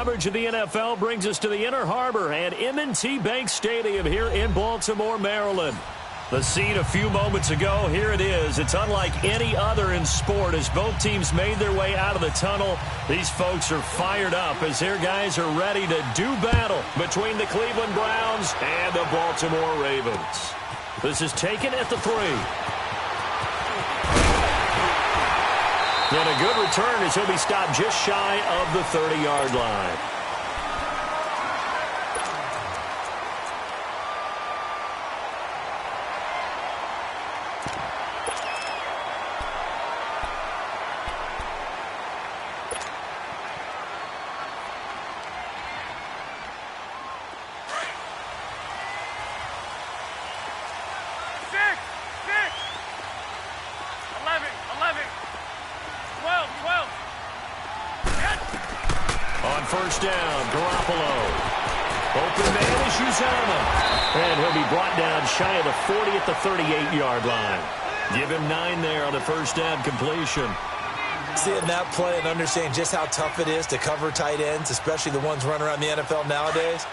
coverage of the NFL brings us to the Inner Harbor at M&T Bank Stadium here in Baltimore, Maryland. The scene a few moments ago, here it is. It's unlike any other in sport as both teams made their way out of the tunnel. These folks are fired up as their guys are ready to do battle between the Cleveland Browns and the Baltimore Ravens. This is taken at the 3. And a good return as he'll be stopped just shy of the 30-yard line. First down, Garoppolo. Open man is Uzama. And he'll be brought down shy of the 40 at the 38-yard line. Give him 9 there on the first down completion. Seeing that play and understanding just how tough it is to cover tight ends, especially the ones running around the NFL nowadays,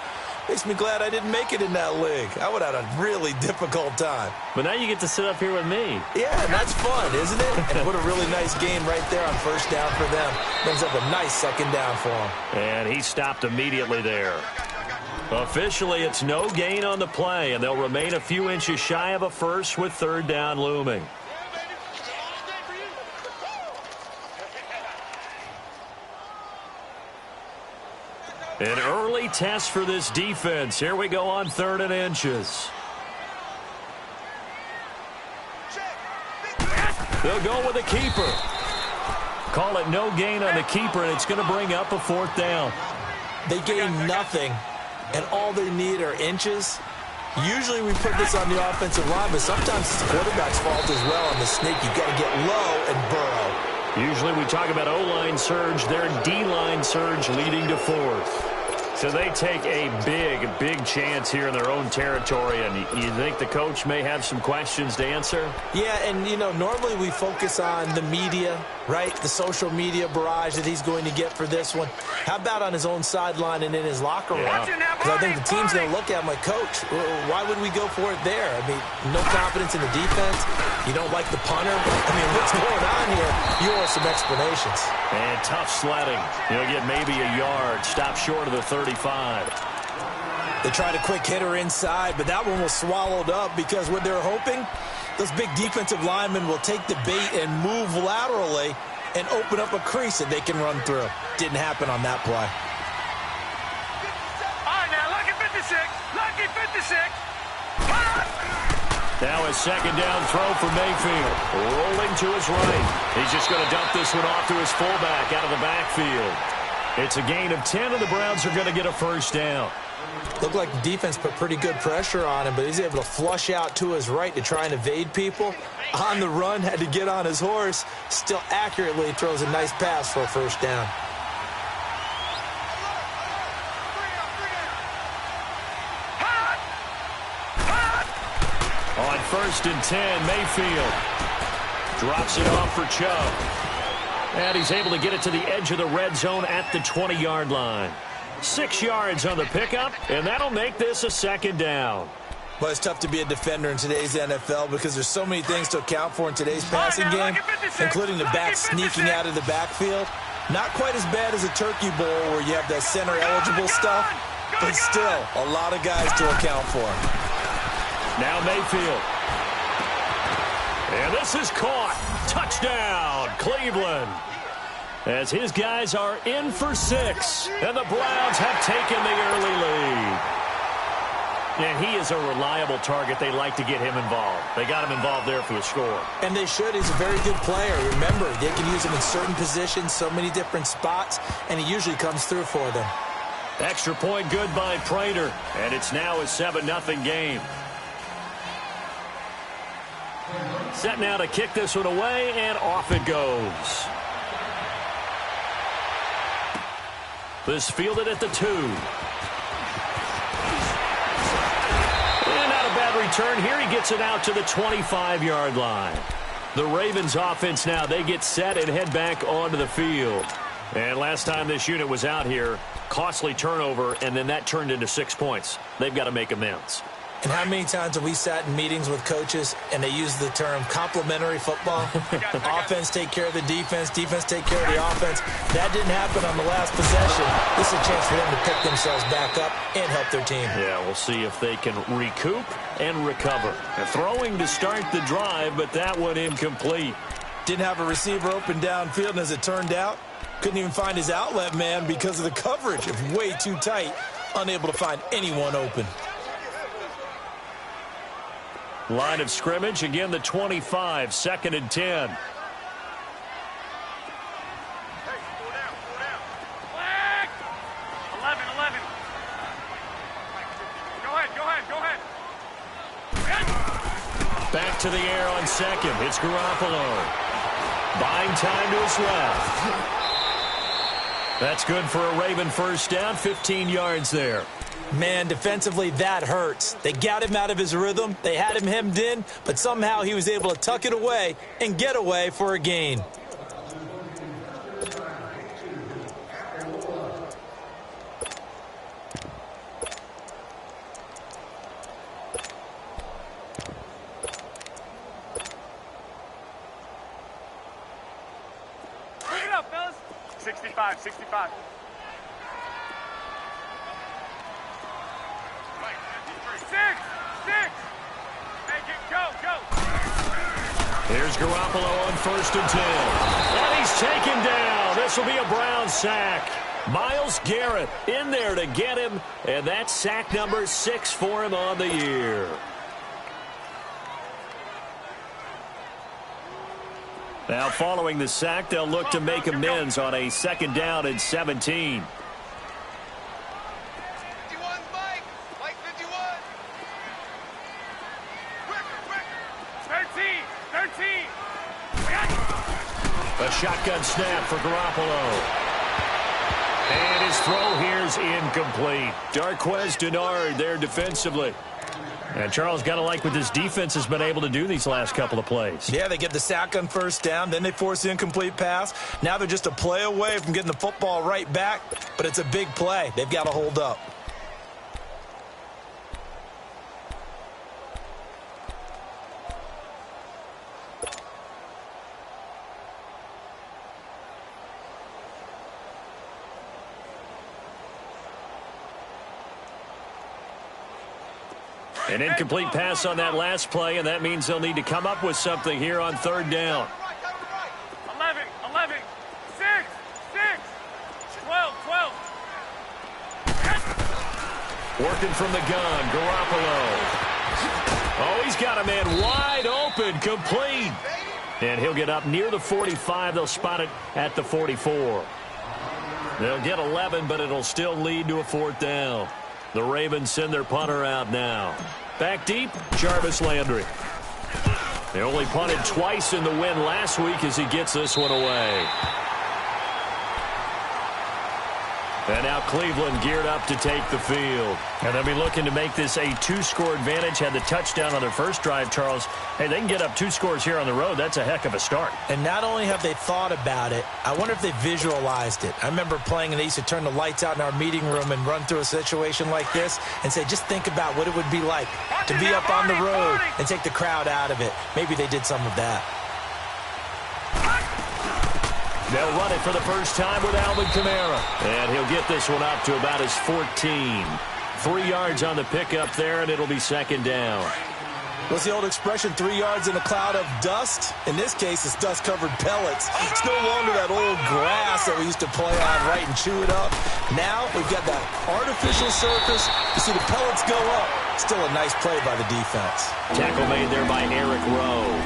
makes me glad I didn't make it in that league. I would have had a really difficult time. But now you get to sit up here with me. Yeah, and that's fun, isn't it? And what a really nice game right there on first down for them. Brings up a nice second down for them. And he stopped immediately there. Officially, it's no gain on the play, and they'll remain a few inches shy of a first with third down looming. An early test for this defense. Here we go on 3rd and inches. They'll go with a keeper. Call it no gain on the keeper, and it's going to bring up a 4th down. They gain nothing, and all they need are inches. Usually we put this on the offensive line, but sometimes it's the quarterback's fault as well on the sneak. You've got to get low and burrow. Usually we talk about O-line surge. Their D-line surge leading to 4th. So they take a big chance here in their own territory, and you think the coach may have some questions to answer? Yeah, and, you know, normally we focus on the media, right? The social media barrage that he's going to get for this one. How about on his own sideline and in his locker room? Because I think the team's going to look at him like, Coach, why would we go for it there? I mean, no confidence in the defense. You don't like the punter. I mean, what's going on here? You owe some explanations. And tough sledding. He'll get maybe a yard. Stop short of the 35. They tried a quick hitter inside, but that one was swallowed up because what they're hoping, those big defensive linemen will take the bait and move laterally and open up a crease that they can run through. Didn't happen on that play. All right, now, lucky 56. Lucky 56. Now a second down throw for Mayfield. Rolling to his right. He's just going to dump this one off to his fullback out of the backfield. It's a gain of 10, and the Browns are going to get a first down. Looked like the defense put pretty good pressure on him, but he's able to flush out to his right to try and evade people. On the run, had to get on his horse. Still accurately throws a nice pass for a first down. On 1st and 10, Mayfield drops it off for Chubb. And he's able to get it to the edge of the red zone at the 20-yard line. 6 yards on the pickup, and that'll make this a second down. Well, it's tough to be a defender in today's NFL because there's so many things to account for in today's passing game, including the back sneaking out of the backfield. Not quite as bad as a turkey bowl where you have that center-eligible stuff, but still a lot of guys to account for. Now Mayfield. And this is caught. Touchdown, Cleveland. As his guys are in for 6, and the Browns have taken the early lead. And he is a reliable target. They like to get him involved. They got him involved there for the score. And they should. He's a very good player. Remember, they can use him in certain positions, so many different spots, and he usually comes through for them. Extra point good by Prater, and it's now a 7-0 game. Set now to kick this one away, and off it goes. This fielded at the 2. And not a bad return here. He gets it out to the 25-yard line. The Ravens offense now, they get set and head back onto the field. And last time this unit was out here, costly turnover, and then that turned into 6 points. They've got to make amends. And how many times have we sat in meetings with coaches and they use the term complementary football? Offense take care of the defense, defense take care of the offense. That didn't happen on the last possession. This is a chance for them to pick themselves back up and help their team. Yeah, we'll see if they can recoup and recover. And throwing to start the drive, but that one incomplete. Didn't have a receiver open downfield, and as it turned out, couldn't even find his outlet man because of the coverage. It was way too tight, unable to find anyone open. Line of scrimmage, again the 25, 2nd and 10. Hey, pull down. Flag! 11. Go ahead. Back to the air on 2nd. It's Garoppolo. Buying time to his left. That's good for a Raven first down, 15 yards there. Man, defensively, that hurts. They got him out of his rhythm. They had him hemmed in, but somehow he was able to tuck it away and get away for a gain. Bring it up, fellas. 65. Six. Make it go. Here's Garoppolo on 1st and 10. And he's taken down. This will be a Brown sack. Myles Garrett in there to get him, and that's sack number 6 for him on the year. Now following the sack, they'll look to make amends on a 2nd down and 17. 13. A shotgun snap for Garoppolo. And his throw here's incomplete. Darqueze Dennard there defensively. And Charles, got to like what this defense has been able to do these last couple of plays. Yeah, they get the sack on 1st down, then they force the incomplete pass. Now they're just a play away from getting the football right back, but it's a big play. They've got to hold up. An incomplete pass on that last play, and that means they'll need to come up with something here on 3rd down. 11. 6. 12. Working from the gun, Garoppolo. Oh, he's got a man wide open, complete. And he'll get up near the 45. They'll spot it at the 44. They'll get 11, but it'll still lead to a 4th down. The Ravens send their punter out now. Back deep, Jarvis Landry. They only punted twice in the win last week as he gets this one away. And now Cleveland geared up to take the field. And they'll be looking to make this a 2-score advantage. Had the touchdown on their first drive, Charles. Hey, they can get up 2 scores here on the road. That's a heck of a start. And not only have they thought about it, I wonder if they visualized it. I remember playing and they used to turn the lights out in our meeting room and run through a situation like this and say, just think about what it would be like to be up on the road and take the crowd out of it. Maybe they did some of that. They'll run it for the first time with Alvin Kamara. And he'll get this one up to about his 14. 3 yards on the pickup there, and it'll be 2nd down. What's the old expression, 3 yards in a cloud of dust? In this case, it's dust-covered pellets. It's no longer that old grass that we used to play on, right, and chew it up. Now we've got that artificial surface. You see the pellets go up. Still a nice play by the defense. Tackle made there by Eric Rowe.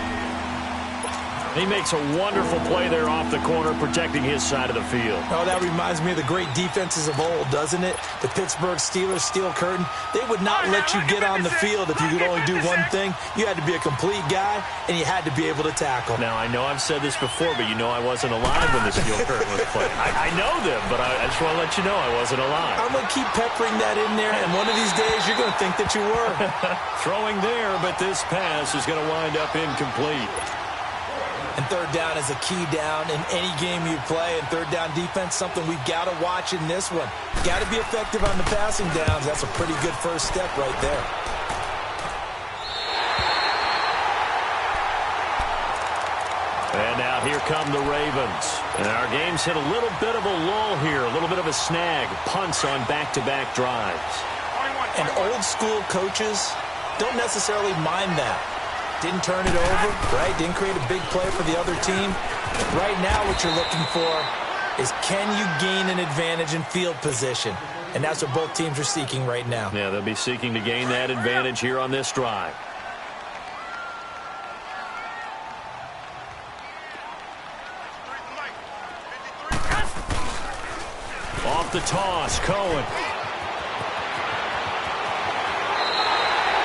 He makes a wonderful play there off the corner, protecting his side of the field. Oh, that reminds me of the great defenses of old, doesn't it? The Pittsburgh Steelers steel curtain. They would not let you get on the field if you could only do one thing. You had to be a complete guy, and you had to be able to tackle. Now, I know I've said this before, but you know I wasn't alive when the steel curtain was played. I know them, but I just want to let you know I wasn't alive. I'm going to keep peppering that in there, and one of these days you're going to think that you were. Throwing there, but this pass is going to wind up incomplete. And third down is a key down in any game you play. And third down defense, something we've got to watch in this one. Got to be effective on the passing downs. That's a pretty good first step right there. And now here come the Ravens. And our game's hit a little bit of a lull here, a little bit of a snag. Punts on back-to-back drives. And old school coaches don't necessarily mind that. Didn't turn it over, right? Didn't create a big play for the other team. Right now what you're looking for is, can you gain an advantage in field position? And that's what both teams are seeking right now. Yeah, they'll be seeking to gain that advantage here on this drive. Off the toss, Cohen.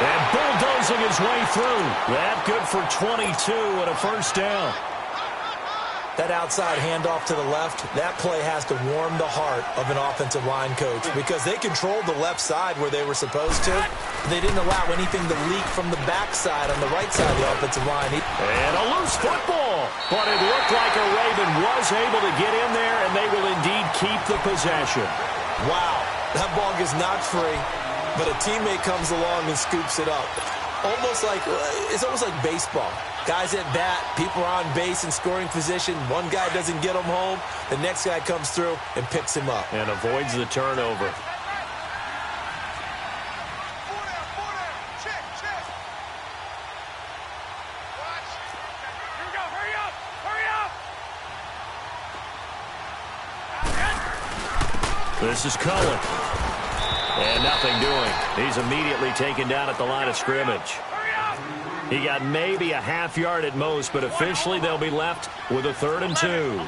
And bulldozing his way through. That good for 22 and a first down. That outside handoff to the left, that play has to warm the heart of an offensive line coach because they controlled the left side where they were supposed to. They didn't allow anything to leak from the backside on the right side of the offensive line. And a loose football. But it looked like a Raven was able to get in there, and they will indeed keep the possession. Wow, that ball gets knocked free, but a teammate comes along and scoops it up. It's almost like baseball. Guys at bat, people are on base in scoring position. One guy doesn't get him home. The next guy comes through and picks him up. And avoids the turnover. This is Cohen. And nothing doing. He's immediately taken down at the line of scrimmage. He got maybe a half yard at most, but officially they'll be left with a 3rd and 2. 11.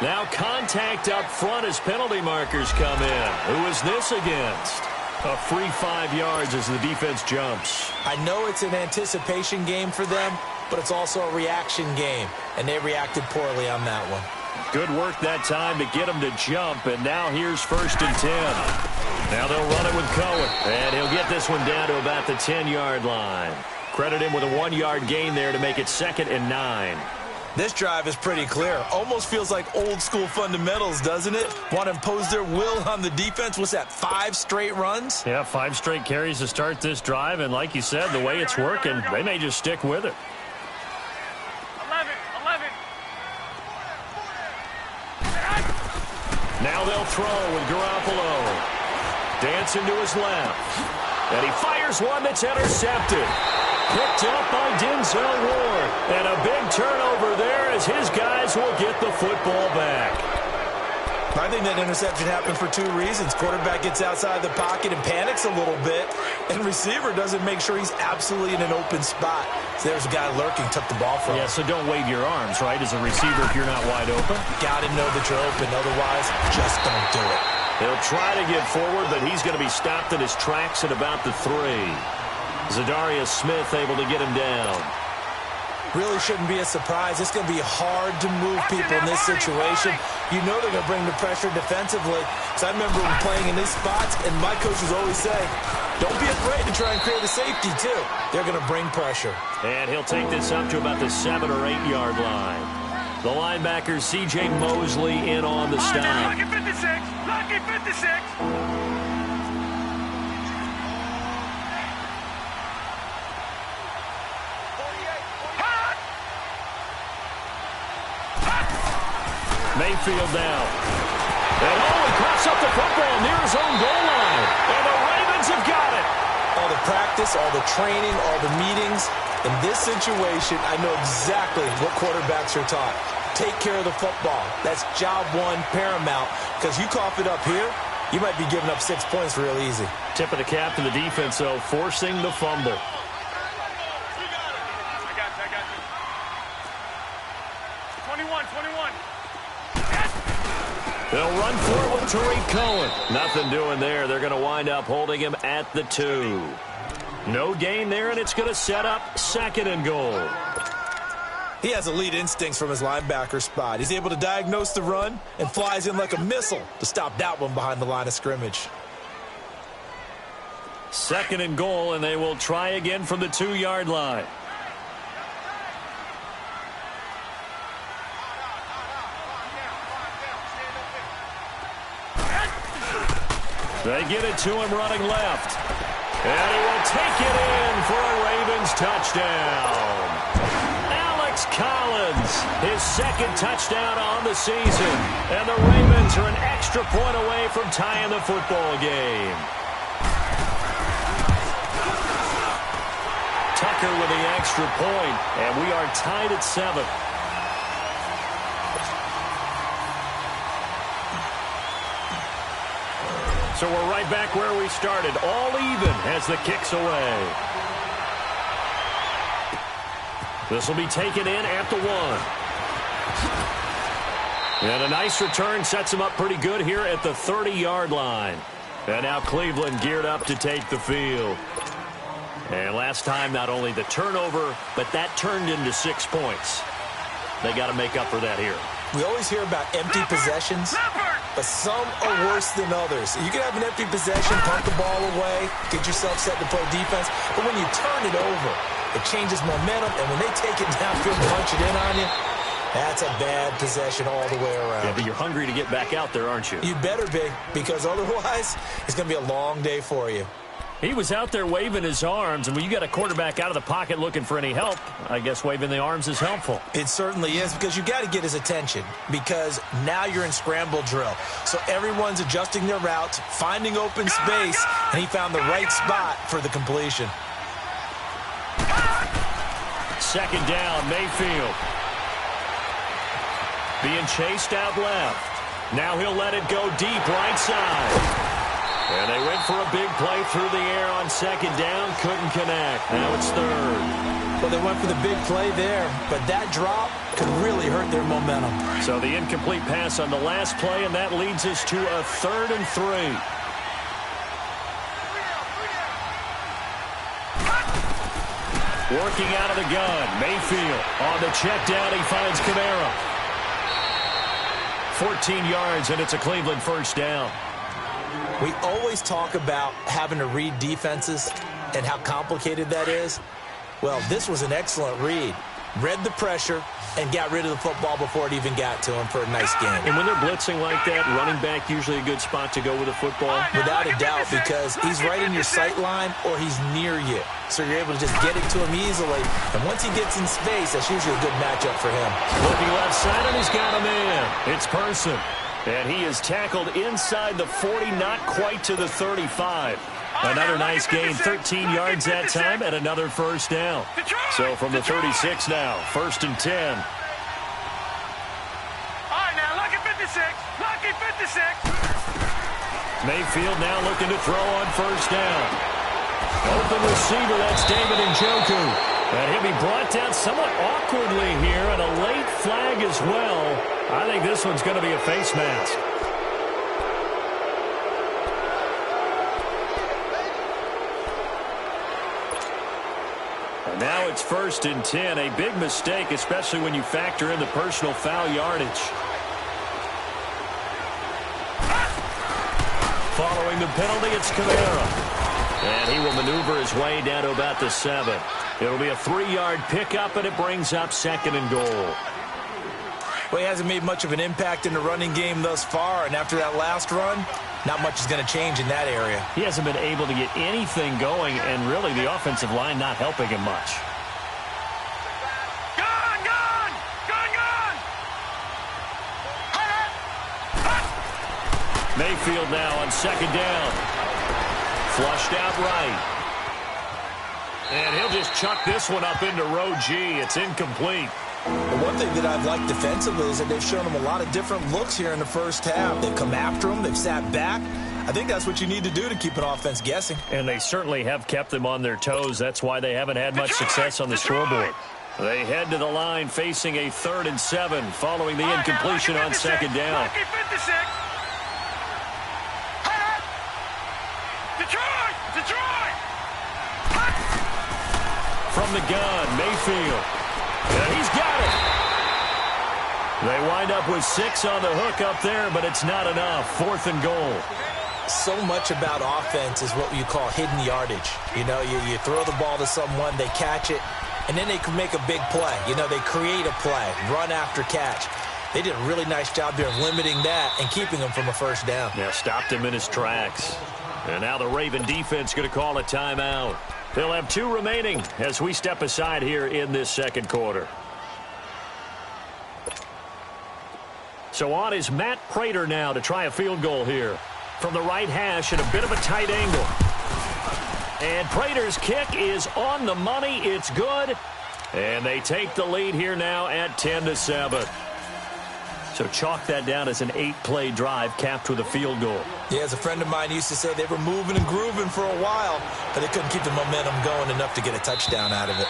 Now contact up front as penalty markers come in. Who is this against? A free 5 yards as the defense jumps. I know it's an anticipation game for them, but it's also a reaction game, and they reacted poorly on that one. Good work that time to get him to jump, and now here's 1st and 10. Now they'll run it with Cohen, and he'll get this one down to about the 10-yard line. Credit him with a 1-yard gain there to make it 2nd and 9. This drive is pretty clear. Almost feels like old-school fundamentals, doesn't it? Want to impose their will on the defense. What's that, 5 straight runs? Yeah, 5 straight carries to start this drive, and like you said, the way it's working, they may just stick with it. 11. Now they'll throw with Garoppolo. Dancing to his left. And he fires one that's intercepted. Picked up by Denzel Ward. And a big turnover there as his guys will get the football back. I think that interception happened for 2 reasons. Quarterback gets outside the pocket and panics a little bit, and receiver doesn't make sure he's absolutely in an open spot. So there's a guy lurking, took the ball from him. Yeah, so don't wave your arms, right, as a receiver if you're not wide open. Got to know that you're open. Otherwise, just don't do it. He'll try to get forward, but he's going to be stopped in his tracks at about the 3. Zadarius Smith able to get him down. Really shouldn't be a surprise. It's going to be hard to move people in this situation. You know they're going to bring the pressure defensively. So I remember when playing in these spots, and my coaches always say, don't be afraid to try and create a safety, too. They're going to bring pressure. And he'll take this up to about the 7 or 8 yard line. The linebacker, C.J. Mosley, in on the stop. Lucky 56. Lucky 56. Mayfield down. And he coughs up the football near his own goal line. And the Ravens have got it. All the practice, all the training, all the meetings. In this situation, I know exactly what quarterbacks are taught. Take care of the football. That's job 1, paramount. Because you cough it up here, you might be giving up 6 points real easy. Tip of the cap to the defense, though, forcing the fumble. I got you. 21. They'll run for it with Tariq Cohen. Nothing doing there. They're going to wind up holding him at the 2. No gain there, and it's going to set up 2nd and goal. He has elite instincts from his linebacker spot. He's able to diagnose the run and flies in like a missile to stop that one behind the line of scrimmage. 2nd and goal, and they will try again from the 2-yard line. They get it to him running left. And he will take it in for a Ravens touchdown. Alex Collins, his 2nd touchdown on the season. And the Ravens are an extra point away from tying the football game. Tucker with the extra point, and we are tied at 7. So we're right back where we started, all even as the kick's away. This will be taken in at the 1. And a nice return sets him up pretty good here at the 30-yard line. And now Cleveland geared up to take the field. And last time, not only the turnover, but that turned into 6 points. They got to make up for that here. We always hear about empty possessions, but some are worse than others. You can have an empty possession, punt the ball away, get yourself set to play defense, but when you turn it over, it changes momentum, and when they take it downfield and punch it in on you, that's a bad possession all the way around. Yeah, but you're hungry to get back out there, aren't you? You better be, because otherwise, it's going to be a long day for you. He was out there waving his arms, and when you got a quarterback out of the pocket looking for any help, I guess waving the arms is helpful. It certainly is, because you got to get his attention, because now you're in scramble drill. So everyone's adjusting their routes, finding open space, and he found the right spot for the completion. 2nd down, Mayfield. Being chased out left. Now he'll let it go deep right side. And they went for a big play through the air on 2nd down. Couldn't connect. Now it's 3rd. Well, they went for the big play there, but that drop could really hurt their momentum. So the incomplete pass on the last play, and that leads us to a 3rd and 3. Working out of the gun. Mayfield on the check down. He finds Kamara. 14 yards, and it's a Cleveland 1st down. We always talk about having to read defenses and how complicated that is. Well, this was an excellent read. Read the pressure and got rid of the football before it even got to him for a nice game. And when they're blitzing like that, running back usually a good spot to go with the football? Without a doubt, because he's right in your sight line or he's near you. So you're able to just get it to him easily. And once he gets in space, that's usually a good matchup for him. Looking left side, and he's got him in. It's Person. And he is tackled inside the 40, not quite to the 35. Another nice gain, 13 yards that time, and another 1st down. So from the 36 now, 1st and 10. All right, now, lucky 56. Lucky 56. Mayfield now looking to throw on 1st down. Open receiver, that's David Njoku. And he'll be brought down somewhat awkwardly here, and a late flag as well. I think this one's going to be a face mask. And now it's 1st and 10. A big mistake, especially when you factor in the personal foul yardage. Following the penalty, it's Kamara. And he will maneuver his way down to about the 7. It'll be a 3-yard pickup, and it brings up 2nd and goal. Well, he hasn't made much of an impact in the running game thus far, and after that last run, not much is going to change in that area. He hasn't been able to get anything going, and really the offensive line not helping him much. Gone, gone, gone, gone. Mayfield now on 2nd down. Flushed out right. And he'll just chuck this one up into row G. It's incomplete. The one thing that I've liked defensively is that they've shown him a lot of different looks here in the first half. They've come after him. They've sat back. I think that's what you need to do to keep an offense guessing. And they certainly have kept them on their toes. That's why they haven't had much success on the scoreboard. They head to the line facing a 3rd and 7 following the incompletion on 2nd down. Lucky 56. Detroit! Detroit! From the gun, Mayfield. And he's got it. They wind up with 6 on the hook up there, but it's not enough. 4th and goal. So much about offense is what you call hidden yardage. You know, you throw the ball to someone, they catch it, and then they can make a big play. You know, they create a play, run after catch. They did a really nice job there of limiting that and keeping him from a first down. Yeah, stopped him in his tracks. And now the Raven defense going to call a timeout. They'll have 2 remaining as we step aside here in this second quarter. So on is Matt Prater now to try a field goal here. From the right hash at a bit of a tight angle. And Prater's kick is on the money. It's good. And they take the lead here now at 10-7. So chalk that down as an 8-play drive capped with a field goal. Yeah, as a friend of mine used to say, they were moving and grooving for a while, but they couldn't keep the momentum going enough to get a touchdown out of it.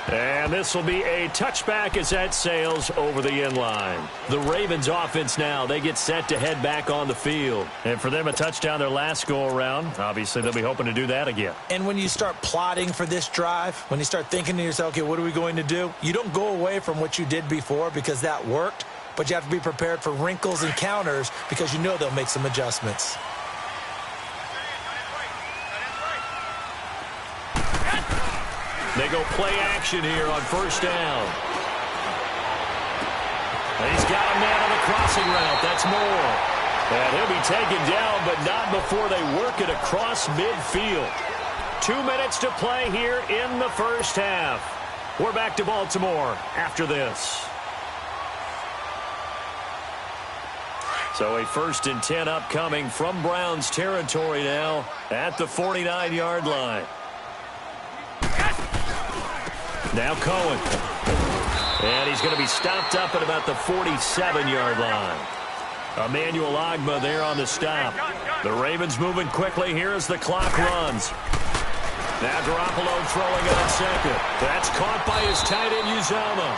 And this will be a touchback as that sails over the end line. The Ravens offense now, they get set to head back on the field. And for them, a touchdown their last go-around. Obviously, they'll be hoping to do that again. And when you start plotting for this drive, when you start thinking to yourself, okay, what are we going to do? You don't go away from what you did before because that worked, but you have to be prepared for wrinkles and counters because you know they'll make some adjustments. They go play action here on first down. He's got a man on the crossing route. That's Moore. And he'll be taken down, but not before they work it across midfield. 2 minutes to play here in the first half. We're back to Baltimore after this. So a 1st and 10 upcoming from Browns territory now at the 49-yard line. Now Cohen. And he's going to be stopped up at about the 47-yard line. Emmanuel Ogbah there on the stop. The Ravens moving quickly here as the clock runs. Now Garoppolo throwing on second. That's caught by his tight end Uzomah.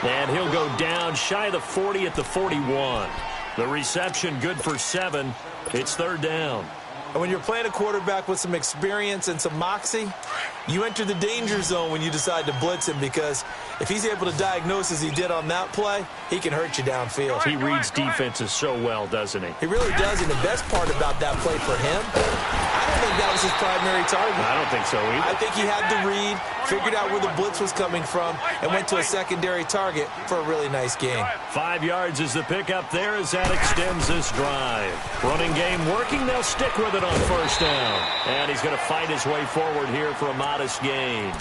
And he'll go down shy of the 40 at the 41. The reception good for 7. It's 3rd down. And when you're playing a quarterback with some experience and some moxie, you enter the danger zone when you decide to blitz him because if he's able to diagnose as he did on that play, he can hurt you downfield. He reads defenses so well, doesn't he? He really does, and the best part about that play for him, I don't think that was his primary target. I don't think so either. I think he had to read, figured out where the blitz was coming from, and went to a secondary target for a really nice gain. 5 yards is the pickup there as that extends this drive. Running game working. They'll stick with it on first down. And he's going to fight his way forward here for a modest gain.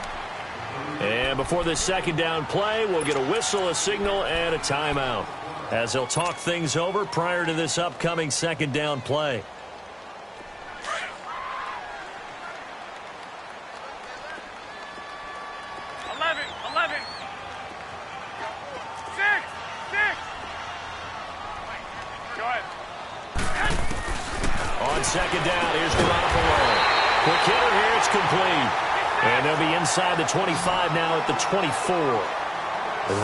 And before this second down play, we'll get a whistle, a signal, and a timeout as they'll talk things over prior to this upcoming second down play. On second down, here's Garoppolo. Quick hitter here, it's complete. And they'll be inside the 25 now at the 24.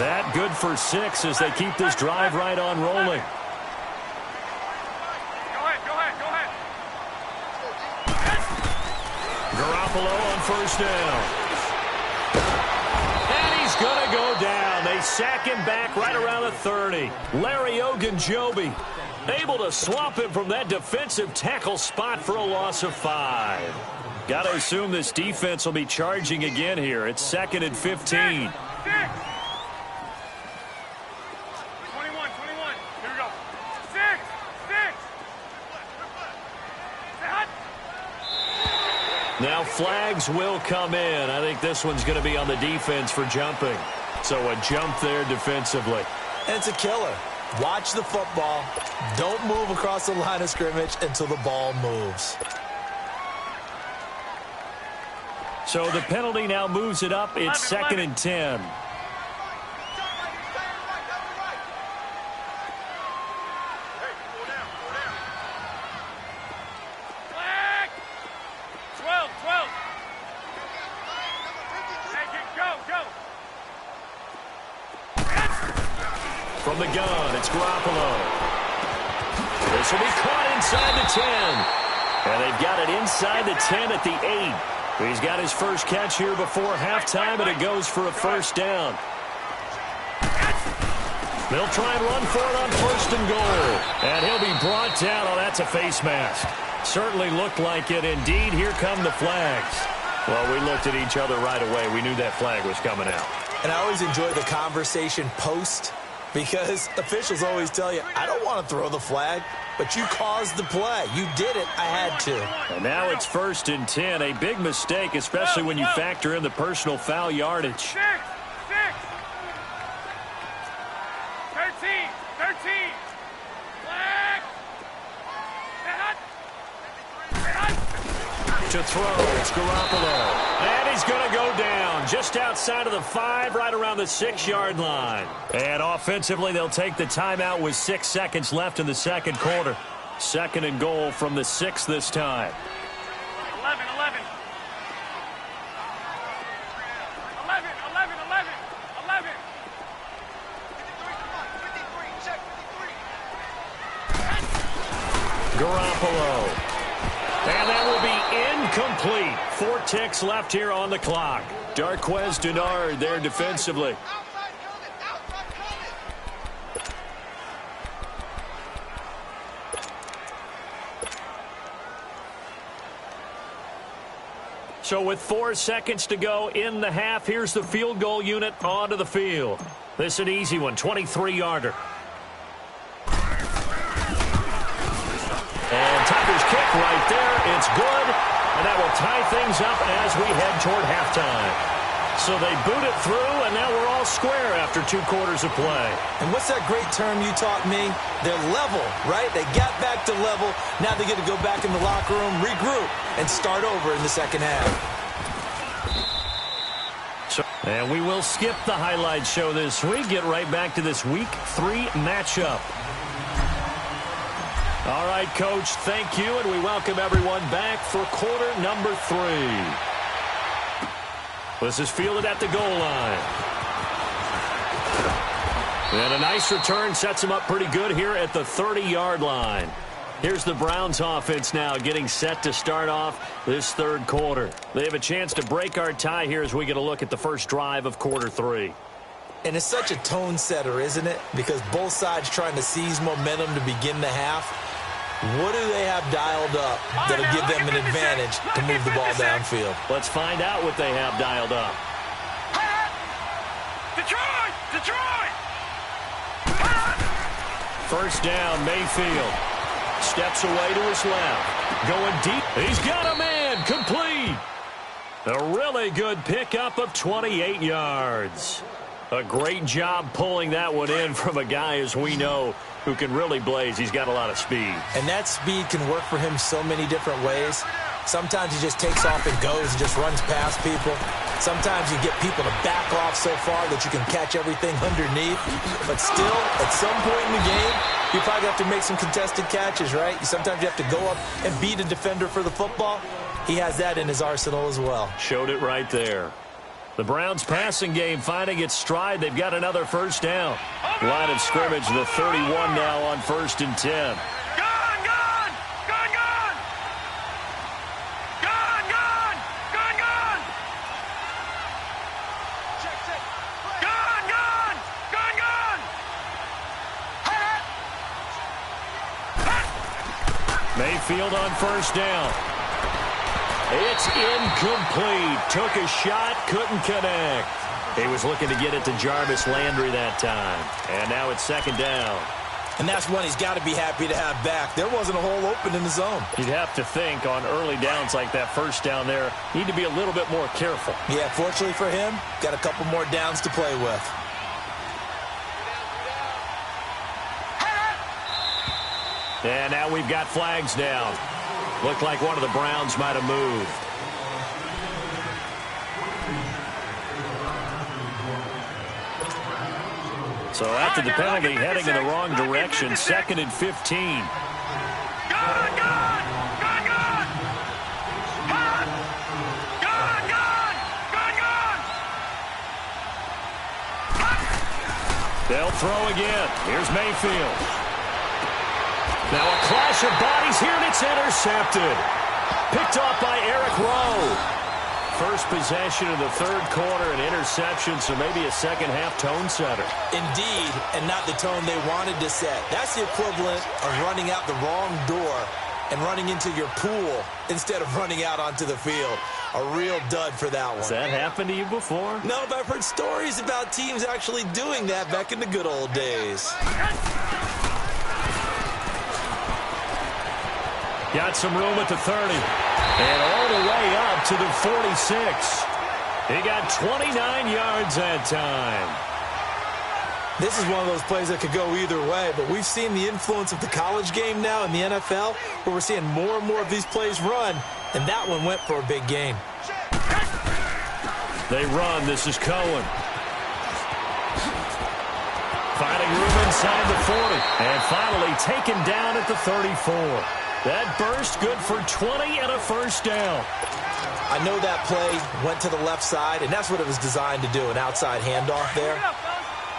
That good for 6 as they keep this drive right on rolling. Go ahead. Garoppolo on first down. And he's going to go down. They sack him back right around the 30. Larry Ogunjobi able to swamp him from that defensive tackle spot for a loss of 5. Got to assume this defense will be charging again here. It's 2nd and 15. 21. Here we go. 6. Now flags will come in. I think this one's going to be on the defense for jumping. So a jump there defensively. And it's a killer. Watch the football. Don't move across the line of scrimmage until the ball moves. So the penalty now moves it up. It's 2nd and 10. Flag. 12. Take it. Go. From the gun, it's Garoppolo. This will be caught inside the 10. And they've got it inside the 10 at the 8. He's got his first catch here before halftime, and it goes for a first down. They'll try and run for it on 1st and goal. And he'll be brought down. Oh, that's a face mask. Certainly looked like it. Indeed, here come the flags. Well, we looked at each other right away. We knew that flag was coming out. And I always enjoy the conversation post because officials always tell you, I don't want to throw the flag, but you caused the play. You did it. I had to. And now it's 1st and 10. A big mistake, especially when you factor in the personal foul yardage. 6, 13. Flag. To throw, it's Garoppolo. And he's going to go down just outside of the 5, right around the 6-yard line. And offensively, they'll take the timeout with 6 seconds left in the second quarter. 2nd and goal from the 6 this time. 11. 11. Garoppolo. And that will be incomplete. 4 ticks left here on the clock. Darquez Denard there defensively. So with 4 seconds to go in the half, here's the field goal unit onto the field. This is an easy one, 23-yarder. And Tucker's kick right there. It's good. And that will tie things up as we head toward halftime. So they boot it through, and now we're all square after 2 quarters of play. And what's that great term you taught me? They're level, right? They got back to level. Now they get to go back in the locker room, regroup, and start over in the second half. And we will skip the highlight show this week. Get right back to this Week 3 matchup. All right, Coach, thank you, and we welcome everyone back for quarter number 3. This is fielded at the goal line. And a nice return sets him up pretty good here at the 30-yard line. Here's the Browns offense now getting set to start off this third quarter. They have a chance to break our tie here as we get a look at the first drive of quarter 3. And it's such a tone setter, isn't it? Because both sides trying to seize momentum to begin the half. What do they have dialed up that'll give them an advantage to move the ball downfield? Let's find out what they have dialed up. Detroit! First down, Mayfield. Steps away to his left. Going deep. He's got a man. Complete. A really good pickup of 28 yards. A great job pulling that one in from a guy, as we know, who can really blaze. He's got a lot of speed. And that speed can work for him so many different ways. Sometimes he just takes off and goes and just runs past people. Sometimes you get people to back off so far that you can catch everything underneath. But still, at some point in the game, you probably have to make some contested catches, right? Sometimes you have to go up and beat a defender for the football. He has that in his arsenal as well. Showed it right there. The Browns passing game finding its stride. They've got another first down. Line of scrimmage, the 31 now on 1st and 10. Mayfield on first down. It's incomplete. Took a shot, couldn't connect. He was looking to get it to Jarvis Landry that time. And now it's 2nd down. And that's one he's got to be happy to have back. There wasn't a hole open in the zone. You'd have to think on early downs like that first down there, need to be a little bit more careful. Yeah, fortunately for him, got a couple more downs to play with. And now we've got flags down. Looked like one of the Browns might have moved. So after the penalty, heading in the wrong direction, 2nd and 15. They'll throw again. Here's Mayfield. Now a clash of bodies here, and it's intercepted. Picked off by Eric Rowe. first possession of the third quarter, an interception, so maybe a second-half tone setter. Indeed, and not the tone they wanted to set. That's the equivalent of running out the wrong door and running into your pool instead of running out onto the field. A real dud for that one. Has that happened to you before? No, but I've heard stories about teams actually doing that back in the good old days. Got some room at the 30. And all the way up to the 46. He got 29 yards that time. This is one of those plays that could go either way, but we've seen the influence of the college game now in the NFL, where we're seeing more and more of these plays run, and that one went for a big gain. They run. This is Cohen. Finding room inside the 40. And finally taken down at the 34. That burst good for 20 and a first down. I know that play went to the left side, and that's what it was designed to do, an outside handoff there.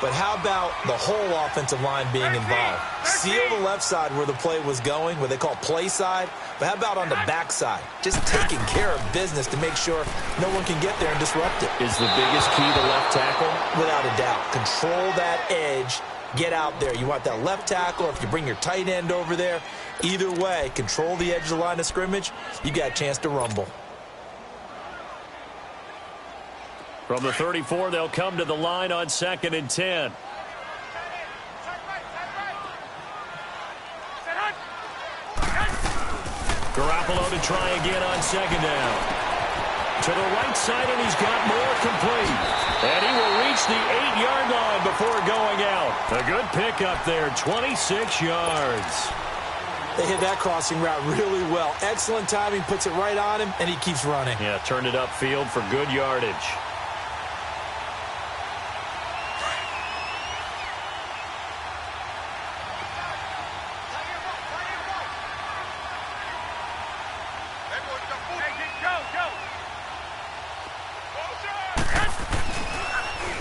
But how about the whole offensive line being involved? Seal the left side where the play was going, what they call play side. But how about on the back side? Just taking care of business to make sure no one can get there and disrupt it. Is the biggest key to left tackle? Without a doubt. Control that edge. Get out there. You want that left tackle. If you bring your tight end over there, either way, control the edge of the line of scrimmage. You got a chance to rumble. From the 34, they'll come to the line on 2nd and 10. Garoppolo to try again on 2nd down. To the right side, and he's got more complete. And he will reach the 8-yard line before going out. A good pickup there, 26 yards. They hit that crossing route really well. Excellent timing, puts it right on him, and he keeps running. Yeah, turned it upfield for good yardage.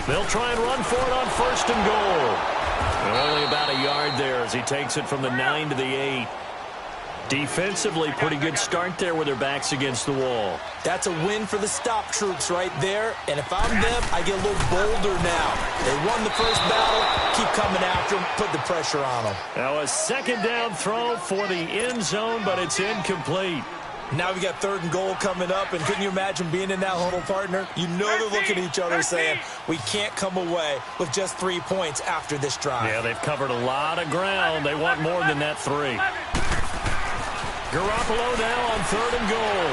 They'll try and run for it on 1st and goal. And only about a yard there as he takes it from the 9 to the 8. Defensively, pretty good start there with their backs against the wall. That's a win for the stop troops right there. And if I'm them, I get a little bolder now. They won the first battle. Keep coming after them. Put the pressure on them. Now a 2nd down throw for the end zone, but it's incomplete. Now we got 3rd and goal coming up, and couldn't you imagine being in that huddle, partner? You know they're looking at each other saying, we can't come away with just 3 points after this drive. Yeah, they've covered a lot of ground. They want more than that 3. Garoppolo now on 3rd and goal.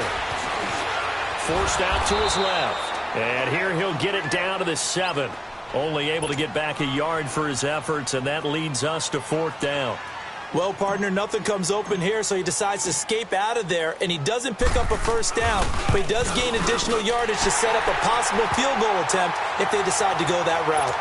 Forced out to his left. And here he'll get it down to the 7. Only able to get back a yard for his efforts, and that leads us to 4th down. Well, partner, nothing comes open here, so he decides to escape out of there, and he doesn't pick up a first down, but he does gain additional yardage to set up a possible field goal attempt if they decide to go that route.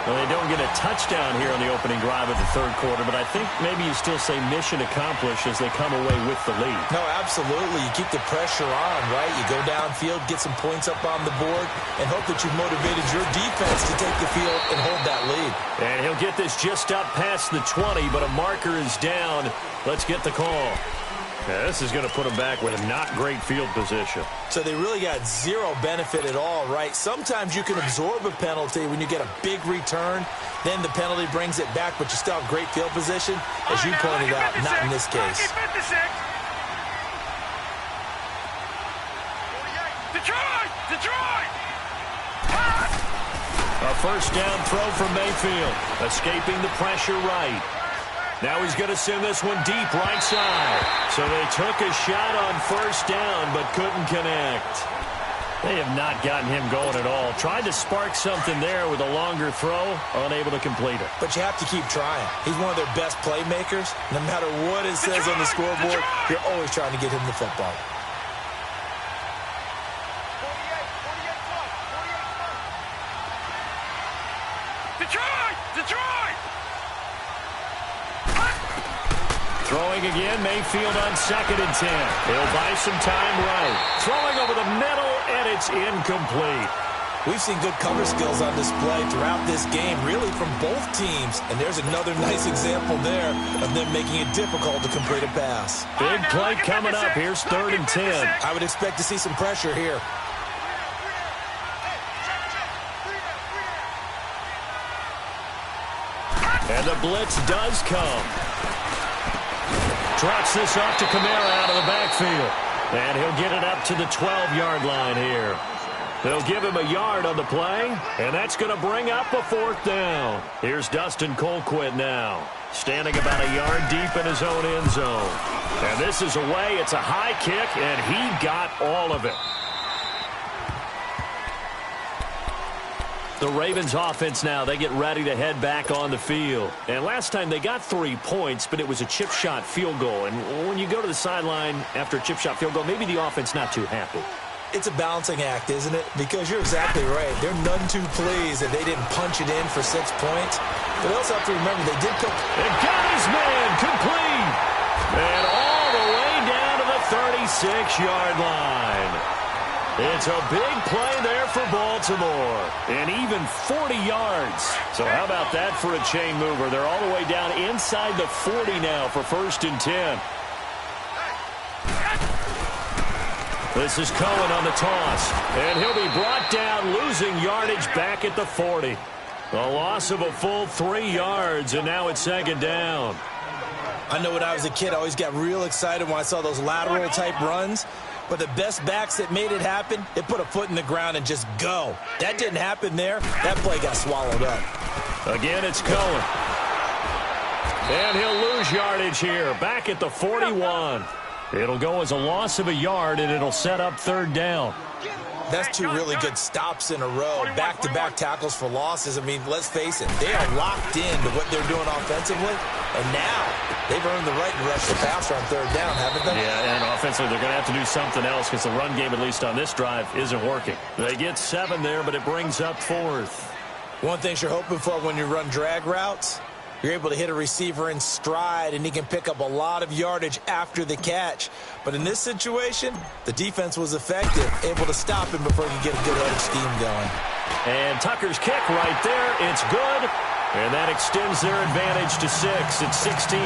Well, they don't get a touchdown here on the opening drive of the 3rd quarter, but I think maybe you still say mission accomplished as they come away with the lead. No, absolutely. You keep the pressure on, right? You go downfield, get some points up on the board, and hope that you've motivated your defense to take the field and hold that lead. And he'll get this just up past the 20, but a marker is down. Let's get the call. Yeah, this is going to put them back with a not great field position. So they really got zero benefit at all, right? Sometimes you can absorb a penalty when you get a big return. Then the penalty brings it back, but you still have great field position. As you pointed out, not in this case. Detroit! A first down throw from Mayfield. Escaping the pressure right. Now he's going to send this one deep right side. So they took a shot on 1st down, but couldn't connect. They have not gotten him going at all. Tried to spark something there with a longer throw, unable to complete it. But you have to keep trying. He's one of their best playmakers. No matter what it says on the scoreboard, you're always trying to get him the football. Detroit! Throwing again, Mayfield on 2nd and 10. He'll buy some time right. Throwing over the middle, and it's incomplete. We've seen good cover skills on display throughout this game, really from both teams. And there's another nice example there of them making it difficult to complete a pass. Big play coming up. Here's 3rd and 10. I would expect to see some pressure here. And the blitz does come. Trots this off to Kamara out of the backfield. And he'll get it up to the 12-yard line here. They'll give him a yard on the play, and that's going to bring up a 4th down. Here's Dustin Colquitt now, standing about a yard deep in his own end zone. And this is away. It's a high kick, and he got all of it. The Ravens offense now, they get ready to head back on the field. And last time they got 3 points, but it was a chip shot field goal. And when you go to the sideline after a chip shot field goal, maybe the offense not too happy. It's a balancing act, isn't it? Because you're exactly right. They're none too pleased that they didn't punch it in for 6 points. But they also have to remember they did put... And got his man complete. And all the way down to the 36-yard line. It's a big play there for Baltimore. And even 40 yards. So how about that for a chain mover? They're all the way down inside the 40 now for 1st and 10. This is Cohen on the toss. And he'll be brought down, losing yardage back at the 40. A loss of a full 3 yards, and now it's 2nd down. I know when I was a kid, I always got real excited when I saw those lateral-type runs. But the best backs that made it happen, they put a foot in the ground and just go. That didn't happen there. That play got swallowed up. Again, it's Cohen. And he'll lose yardage here, back at the 41. It'll go as a loss of a yard, and it'll set up 3rd down. That's 2 really good stops in a row. Back-to-back tackles for losses. I mean, let's face it, they are locked into what they're doing offensively. And now they've earned the right to rush the passer on 3rd down, haven't they? Yeah, and offensively they're going to have to do something else because the run game, at least on this drive, isn't working. They get 7 there, but it brings up 4th. One thing you're hoping for when you run drag routes, you're able to hit a receiver in stride, and he can pick up a lot of yardage after the catch. But in this situation, the defense was effective, able to stop him before he could get a good headed scheme going. And Tucker's kick right there. It's good. And that extends their advantage to 6. It's 16-10.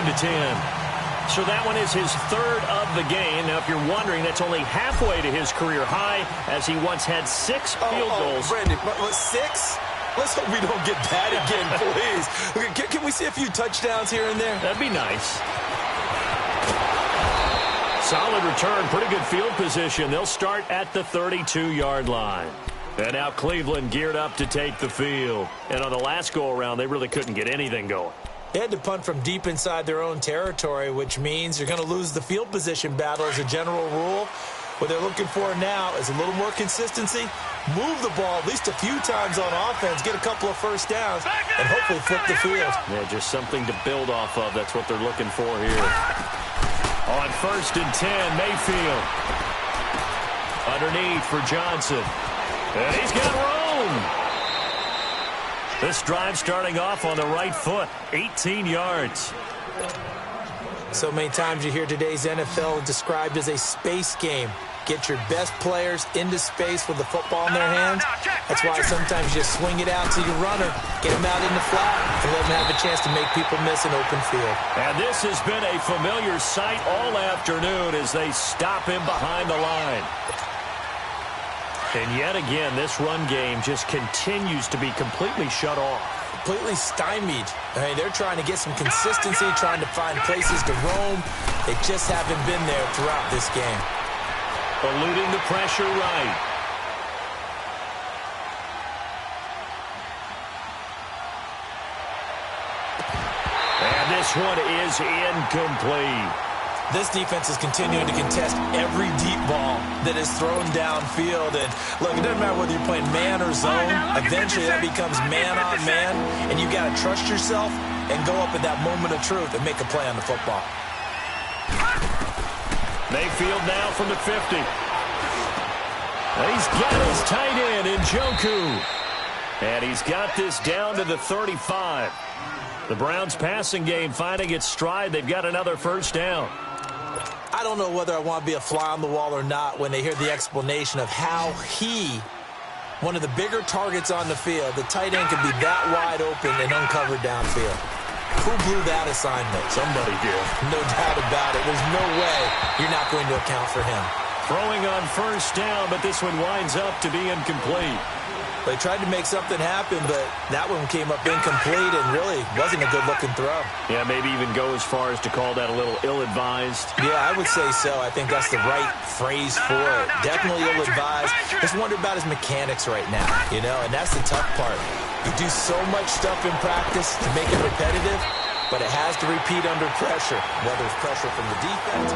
So that one is his 3rd of the game. Now, if you're wondering, that's only halfway to his career high, as he once had 6 field goals. Brandon, 6? Let's hope we don't get that again, please. Can we see a few touchdowns here and there? That'd be nice. Solid return, pretty good field position. They'll start at the 32-yard line. And now Cleveland geared up to take the field. And on the last go-around, they really couldn't get anything going. They had to punt from deep inside their own territory, which means you're going to lose the field position battle as a general rule. What they're looking for now is a little more consistency, move the ball at least a few times on offense, get a couple of 1st downs, and hopefully flip the field. Yeah, just something to build off of. That's what they're looking for here. On 1st and 10, Mayfield. Underneath for Johnson. And he's got room. This drive starting off on the right foot, 18 yards. So many times you hear today's NFL described as a space game. Get your best players into space with the football in their hands. That's why sometimes you just swing it out to your runner, get him out in the flat, and let him have a chance to make people miss an open field. And this has been a familiar sight all afternoon as they stop him behind the line. And yet again, this run game just continues to be completely shut off. Completely stymied. I mean, they're trying to get some consistency, trying to find places to roam. They just haven't been there throughout this game. Eluding the pressure right. And this one is incomplete. This defense is continuing to contest every deep ball that is thrown downfield. And look, it doesn't matter whether you're playing man or zone. Eventually that becomes man on man. And you got to trust yourself and go up at that moment of truth and make a play on the football. Mayfield now from the 50. And he's got his tight end in Njoku. And he's got this down to the 35. The Browns passing game finding its stride. They've got another 1st down. I don't know whether I want to be a fly on the wall or not when they hear the explanation of how one of the bigger targets on the field, the tight end can be that wide open and uncovered downfield. Who blew that assignment? Somebody did. No doubt about it. There's no way you're not going to account for him. Throwing on 1st down, but this one winds up to be incomplete. They tried to make something happen, but that one came up incomplete and really wasn't a good-looking throw. Yeah, maybe even go as far as to call that a little ill-advised. Yeah, I would say so. I think that's the right phrase for it. Definitely ill-advised. Just wonder about his mechanics right now, you know, and that's the tough part. You do so much stuff in practice to make it repetitive, but it has to repeat under pressure, whether it's pressure from the defense.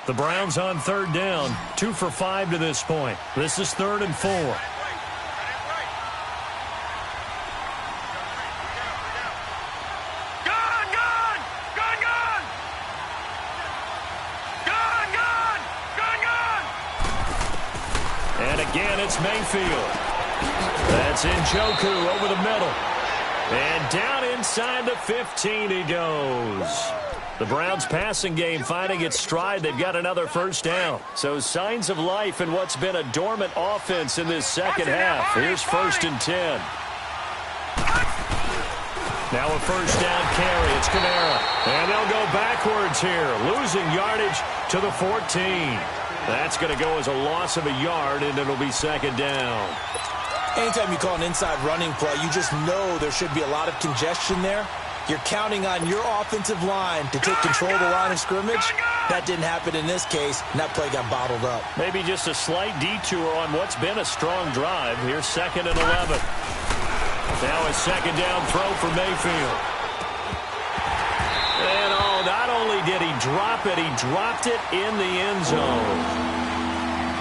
The Browns on third down, 2 for 5 to this point. This is 3rd and 4. Gun, gun! Gun, gun! Gun, gun! Gun, gun! And again, it's Mayfield. That's Njoku over the middle. And down inside the 15 he goes. The Browns' passing game finding its stride. They've got another first down. So signs of life in what's been a dormant offense in this second half. Here's 1st and 10. Now a first down carry. It's Kamara. And they'll go backwards here, losing yardage to the 14. That's going to go as a loss of a yard, and it'll be 2nd down. Anytime you call an inside running play, you just know there should be a lot of congestion there. You're counting on your offensive line to take control of the line of scrimmage. That didn't happen in this case, and that play got bottled up. Maybe just a slight detour on what's been a strong drive. Here's 2nd and 11. Now a 2nd down throw for Mayfield. And not only did he drop it, he dropped it in the end zone.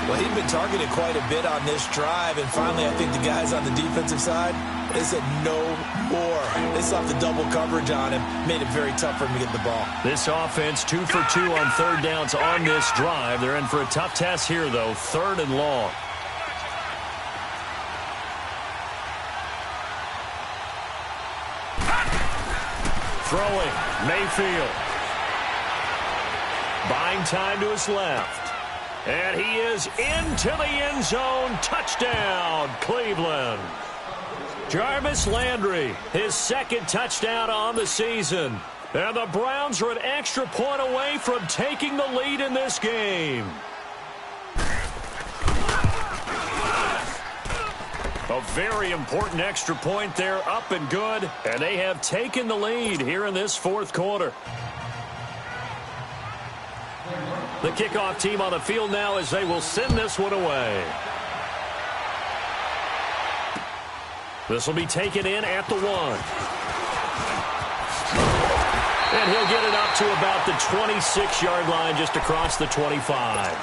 Well, he'd been targeted quite a bit on this drive, and finally I think the guys on the defensive side, they said no more. They slapped the double coverage on him, made it very tough for him to get the ball. This offense 2 for 2 on 3rd downs on this drive. They're in for a tough test here, though, 3rd and long. Throwing, Mayfield. Buying time to his left. And he is into the end zone. Touchdown, Cleveland. Jarvis Landry, his 2nd touchdown on the season. And the Browns are an extra point away from taking the lead in this game. A very important extra point there, up and good. And they have taken the lead here in this 4th quarter. The kickoff team on the field now as they will send this one away. This will be taken in at the 1. And he'll get it up to about the 26-yard line, just across the 25.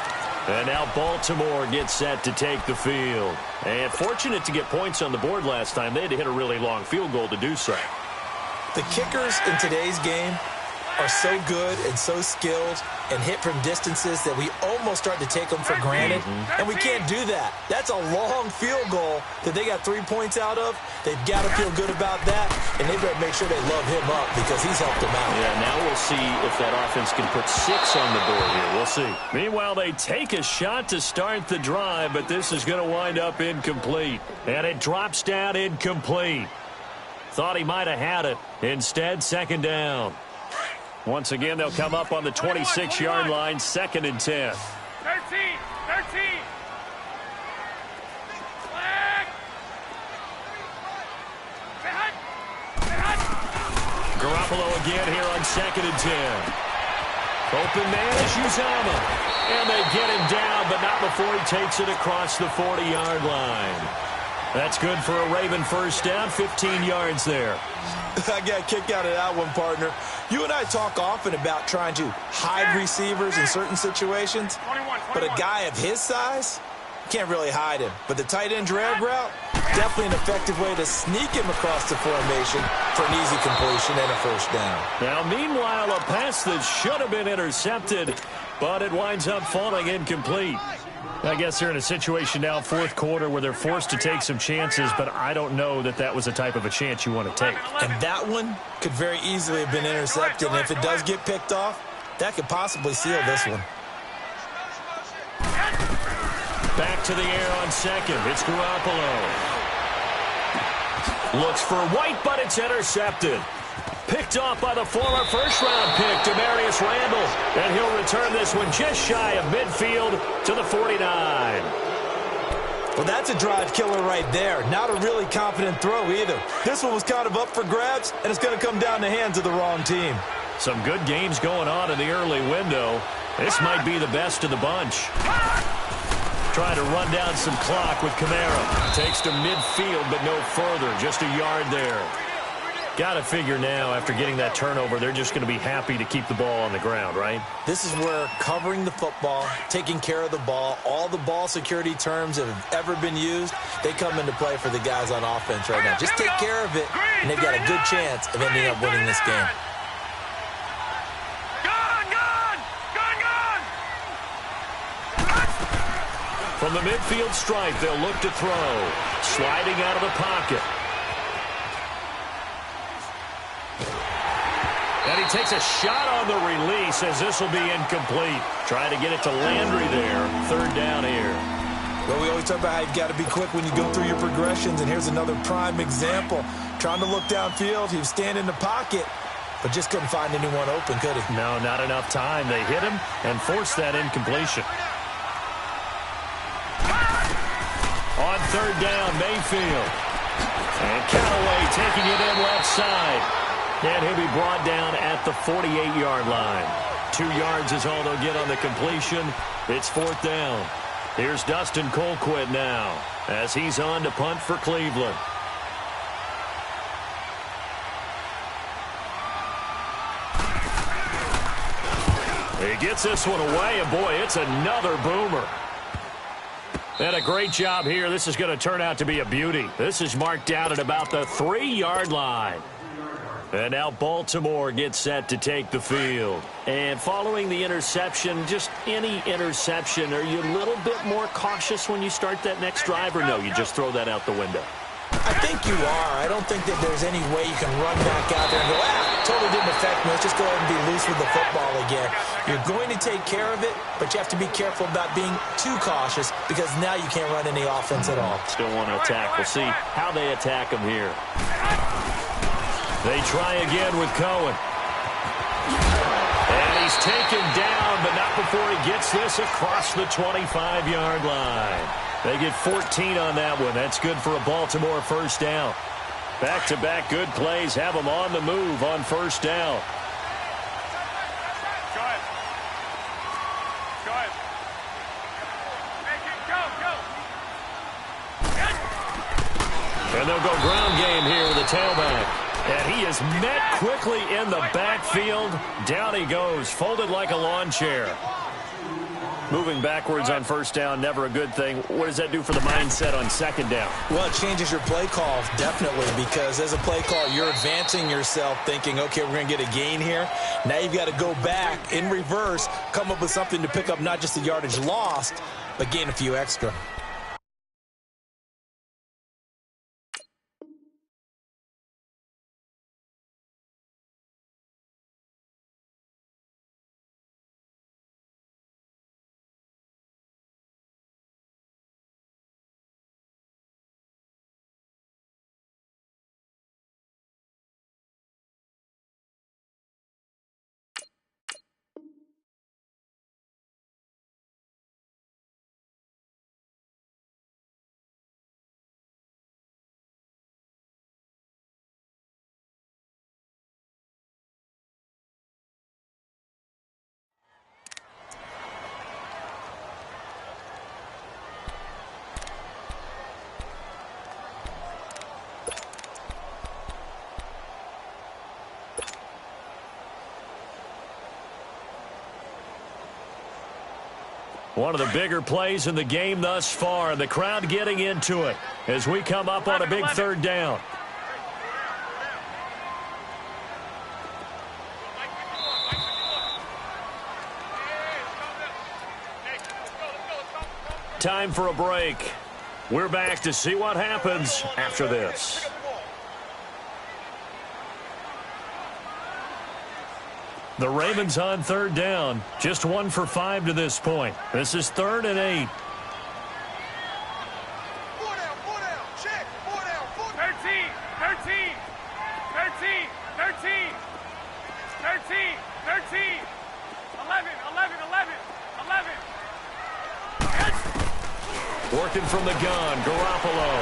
And now Baltimore gets set to take the field. And fortunate to get points on the board last time. They had to hit a really long field goal to do so. The kickers in today's game are so good and so skilled and hit from distances that we almost start to take them for granted. And we can't do that. That's a long field goal that they got 3 points out of. They've got to feel good about that, and they better make sure they love him up because he's helped them out. Yeah, now we'll see if that offense can put 6 on the board here. We'll see. Meanwhile, they take a shot to start the drive, but this is going to wind up incomplete. And it drops down incomplete. Thought he might have had it. Instead, 2nd down. Once again, they'll come up on the 26-yard line, 2nd and 10. 13! 13! Flag! Garoppolo again here on 2nd and 10. Open man is Uzama. And they get him down, but not before he takes it across the 40-yard line. That's good for a Raven first down, 15 yards there. I got kicked out of that one, partner. You and I talk often about trying to hide receivers in certain situations, but a guy of his size, can't really hide him. But the tight end drag route, definitely an effective way to sneak him across the formation for an easy completion and a first down. Now, meanwhile, a pass that should have been intercepted, but it winds up falling incomplete. I guess they're in a situation now, 4th quarter, where they're forced to take some chances, but I don't know that that was the type of a chance you want to take. And that one could very easily have been intercepted, and if it does get picked off, that could possibly seal this one. Back to the air on 2nd. It's Garoppolo. Looks for White, but it's intercepted. Picked off by the former first-round pick, Demarius Randall. And he'll return this one just shy of midfield to the 49. Well, that's a drive killer right there. Not a really confident throw either. This one was kind of up for grabs, and it's going to come down the hands of the wrong team. Some good games going on in the early window. This might be the best of the bunch. Trying to run down some clock with Kamara. Takes to midfield, but no further. Just a yard there. Got to figure now, after getting that turnover, they're just going to be happy to keep the ball on the ground, right? This is where covering the football, taking care of the ball, all the ball security terms that have ever been used, they come into play for the guys on offense right now. Just take care of it, and they've got a good chance of ending up winning this game. From the midfield stripe, they'll look to throw. Sliding out of the pocket. And he takes a shot on the release as this will be incomplete. Trying to get it to Landry there. Third down here. Well, we always talk about how you've got to be quick when you go through your progressions, and here's another prime example. Trying to look downfield, he was standing in the pocket, but just couldn't find anyone open, could he? No, not enough time. They hit him and forced that incompletion. On third down, Mayfield. And Callaway taking it in left side. And he'll be brought down at the 48-yard line. 2 yards is all they'll get on the completion. It's fourth down. Here's Dustin Colquitt now as he's on to punt for Cleveland. He gets this one away, and boy, it's another boomer. And a great job here. This is going to turn out to be a beauty. This is marked out at about the 3-yard line. And now Baltimore gets set to take the field. And following the interception, just any interception, are you a little bit more cautious when you start that next drive, or no, you just throw that out the window? I think you are. I don't think that there's any way you can run back out there and go, totally didn't affect me. Let's just go ahead and be loose with the football again. You're going to take care of it, but you have to be careful about being too cautious because now you can't run any offense at all. Still want to attack. We'll see how they attack him here. They try again with Cohen. And he's taken down, but not before he gets this across the 25-yard line. They get 14 on that one. That's good for a Baltimore first down. Back-to-back good plays have them on the move on first down. Go ahead. Go ahead. Go. And they'll go ground game here with a tailback. And he is met quickly in the backfield. Down he goes, folded like a lawn chair. Moving backwards on first down, never a good thing. What does that do for the mindset on second down? Well, it changes your play call, definitely, because as a play call, you're advancing yourself thinking, okay, we're going to get a gain here. Now you've got to go back in reverse, come up with something to pick up not just the yardage lost, but gain a few extra. One of the bigger plays in the game thus far, and the crowd getting into it as we come up on a big third down. Time for a break. We're back to see what happens after this. The Ravens on third down. Just 1 for 5 to this point. This is 3rd and 8. 13, 13. Working from the gun, Garoppolo.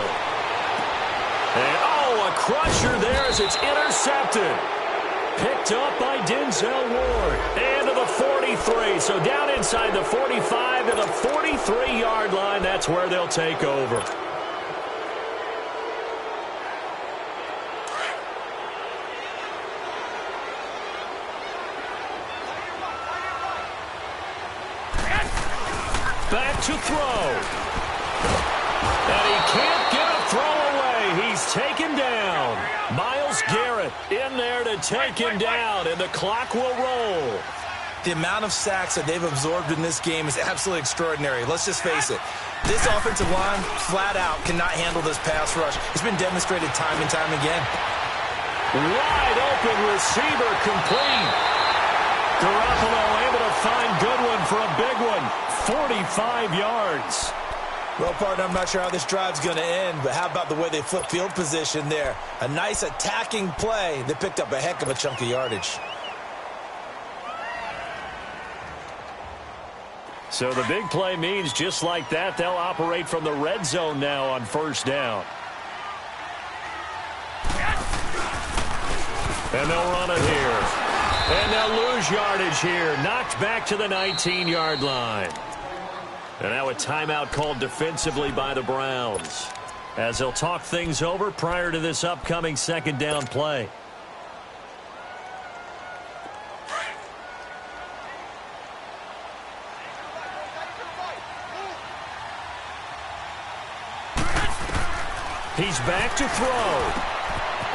And, oh, a crusher there as it's intercepted. Picked up by Denzel Ward. And to the 43. So down inside the 45 to the 43-yard line. That's where they'll take over. Back to throw. And he can't get a throw away. He's taken down. Myles Garrett in there to take him down, and the clock will roll. The amount of sacks that they've absorbed in this game is absolutely extraordinary. Let's just face it. This offensive line, flat out, cannot handle this pass rush. It's been demonstrated time and time again. Wide open receiver complete. Garoppolo able to find Goodwin for a big one. 45 yards. Well, partner, I'm not sure how this drive's going to end, but how about the way they flip field position there? A nice attacking play. They picked up a heck of a chunk of yardage. So the big play means just like that, they'll operate from the red zone now on first down. And they'll run it here. And they'll lose yardage here. Knocked back to the 19-yard line. And now a timeout called defensively by the Browns, as they'll talk things over prior to this upcoming second down play. He's back to throw.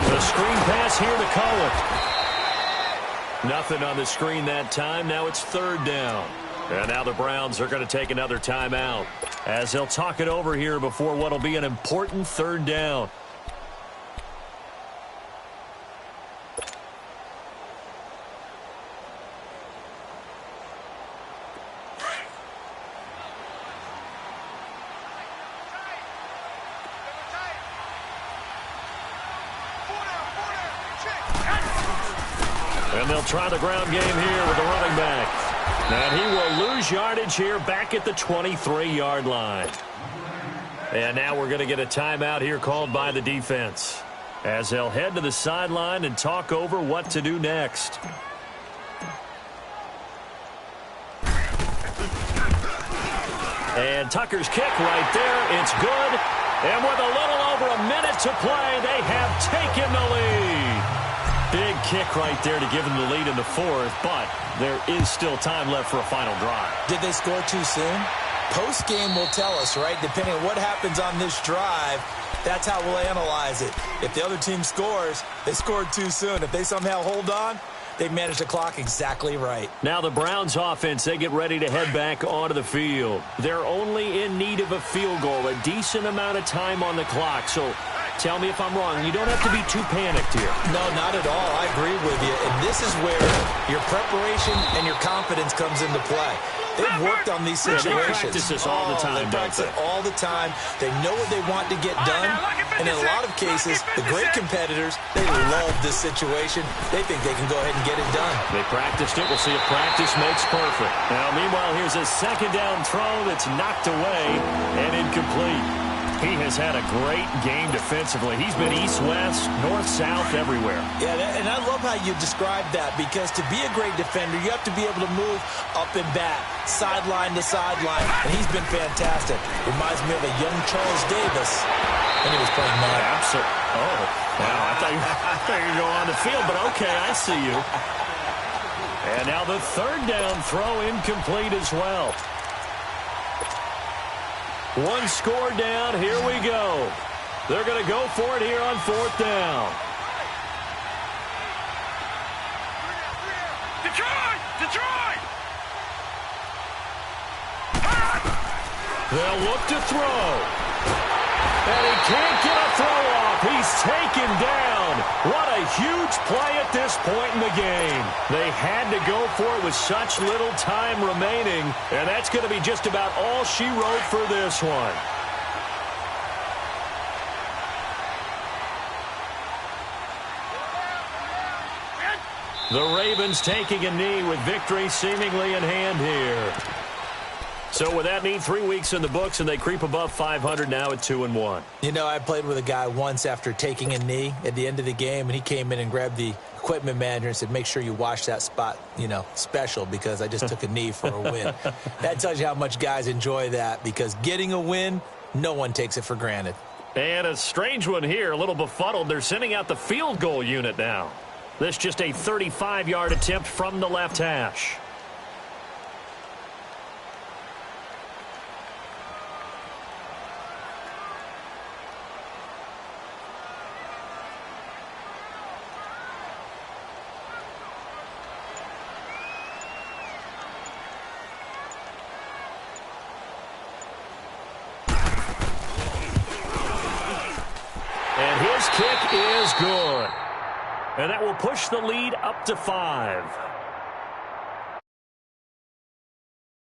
The screen pass here to Cohen. Nothing on the screen that time. Now it's third down. And now the Browns are going to take another timeout, as they'll talk it over here before what will be an important third down. And they'll try the ground game here with the running back. And he will lose yardage here back at the 23-yard line. And now we're going to get a timeout here called by the defense, as they'll head to the sideline and talk over what to do next. And Tucker's kick right there. It's good. And with a little over a minute to play, they have taken the lead. Big kick right there to give them the lead in the fourth, but there is still time left for a final drive. Did they score too soon? Post-game will tell us, right? Depending on what happens on this drive, that's how we'll analyze it. If the other team scores, they scored too soon. If they somehow hold on, they managed the clock exactly right. Now the Browns offense, they get ready to head back onto the field. They're only in need of a field goal, a decent amount of time on the clock. So tell me if I'm wrong. You don't have to be too panicked here. No, not at all. I agree with you. And this is where your preparation and your confidence comes into play. They've worked on these situations. They practice this all the time, They practice it all the time. They know what they want to get done. And in a lot of cases, the great competitors, they love this situation. They think they can go ahead and get it done. They practiced it. We'll see if practice makes perfect. Now, meanwhile, here's a second down throw that's knocked away and incomplete. He has had a great game defensively. He's been east-west, north-south, everywhere. Yeah, and I love how you described that, because to be a great defender, you have to be able to move up and back, sideline to sideline, and he's been fantastic. Reminds me of a young Charles Davis when he was playing Madden. Absolutely. Oh, wow. I thought you were going on the field, but okay, I see you. And now the third down throw incomplete as well. One score down. Here we go. They're going to go for it here on fourth down. Detroit! They'll look to throw. And he can't get a throw off. He's taken down. What a huge play at this point in the game. They had to go for it with such little time remaining. And that's going to be just about all she wrote for this one. The Ravens taking a knee with victory seemingly in hand here. So with that knee, 3 weeks in the books, and they creep above 500 now at 2-1. You know, I played with a guy once after taking a knee at the end of the game, and he came in and grabbed the equipment manager and said, make sure you wash that spot, special, because I just took a knee for a win. That tells you how much guys enjoy that, because getting a win, no one takes it for granted. And a strange one here, a little befuddled. They're sending out the field goal unit now. This just a 35-yard attempt from the left hash. And his kick is good. And that will push the lead up to 5.